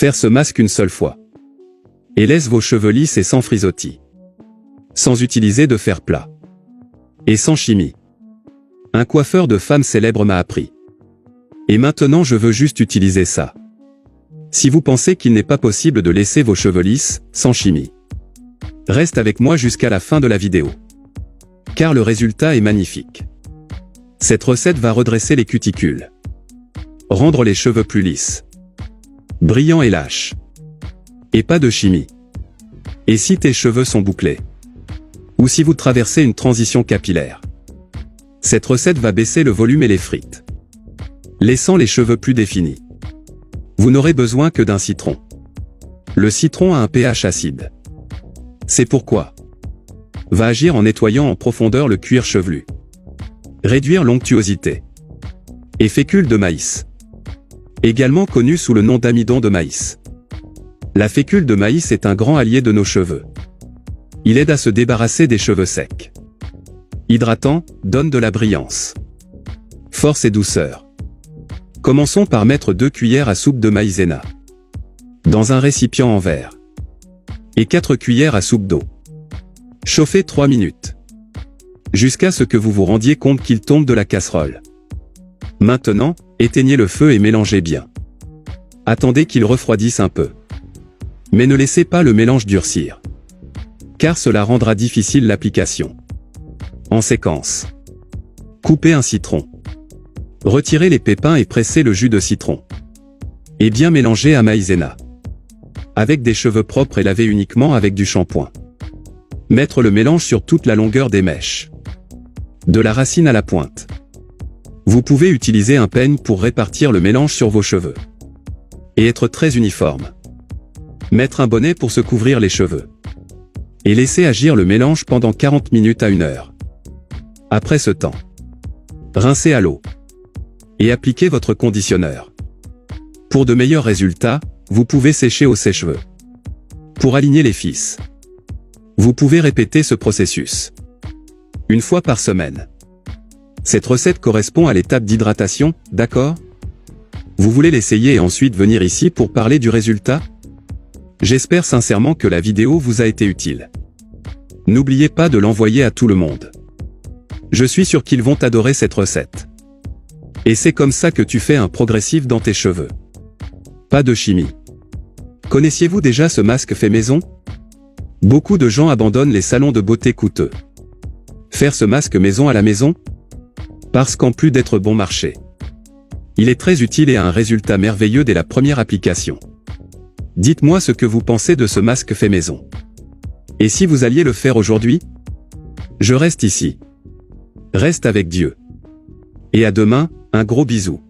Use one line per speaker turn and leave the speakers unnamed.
Faire ce masque une seule fois. Et laisse vos cheveux lisses et sans frisottis. Sans utiliser de fer plat. Et sans chimie. Un coiffeur de femme célèbre m'a appris. Et maintenant je veux juste utiliser ça. Si vous pensez qu'il n'est pas possible de laisser vos cheveux lisses, sans chimie, reste avec moi jusqu'à la fin de la vidéo. Car le résultat est magnifique. Cette recette va redresser les cuticules. Rendre les cheveux plus lisses. Brillants et lâches. Et pas de chimie. Et si tes cheveux sont bouclés? Ou si vous traversez une transition capillaire? Cette recette va baisser le volume et les frites, laissant les cheveux plus définis. Vous n'aurez besoin que d'un citron. Le citron a un pH acide. C'est pourquoi va agir en nettoyant en profondeur le cuir chevelu. Réduire l'onctuosité. Et fécule de maïs. Également connu sous le nom d'amidon de maïs. La fécule de maïs est un grand allié de nos cheveux. Il aide à se débarrasser des cheveux secs. Hydratant, donne de la brillance. Force et douceur. Commençons par mettre 2 cuillères à soupe de maïzena dans un récipient en verre. Et 4 cuillères à soupe d'eau. Chauffez 3 minutes. Jusqu'à ce que vous vous rendiez compte qu'il tombe de la casserole. Maintenant, éteignez le feu et mélangez bien. Attendez qu'il refroidisse un peu. Mais ne laissez pas le mélange durcir. Car cela rendra difficile l'application. En séquence. Coupez un citron. Retirez les pépins et pressez le jus de citron. Et bien mélanger à maïzena. Avec des cheveux propres et lavés uniquement avec du shampoing. Mettre le mélange sur toute la longueur des mèches. De la racine à la pointe. Vous pouvez utiliser un peigne pour répartir le mélange sur vos cheveux. Et être très uniforme. Mettre un bonnet pour se couvrir les cheveux. Et laisser agir le mélange pendant 40 minutes à 1 heure. Après ce temps, rincez à l'eau. Et appliquez votre conditionneur. Pour de meilleurs résultats, vous pouvez sécher au sèche-cheveux. Pour aligner les fils, vous pouvez répéter ce processus 1 fois par semaine. Cette recette correspond à l'étape d'hydratation, d'accord? Vous voulez l'essayer et ensuite venir ici pour parler du résultat? J'espère sincèrement que la vidéo vous a été utile. N'oubliez pas de l'envoyer à tout le monde. Je suis sûr qu'ils vont adorer cette recette. Et c'est comme ça que tu fais un progressif dans tes cheveux. Pas de chimie. Connaissiez-vous déjà ce masque fait maison? Beaucoup de gens abandonnent les salons de beauté coûteux. Faire ce masque maison à la maison? Parce qu'en plus d'être bon marché, il est très utile et a un résultat merveilleux dès la première application. Dites-moi ce que vous pensez de ce masque fait maison. Et si vous alliez le faire aujourd'hui? Je reste ici. Reste avec Dieu. Et à demain, un gros bisou.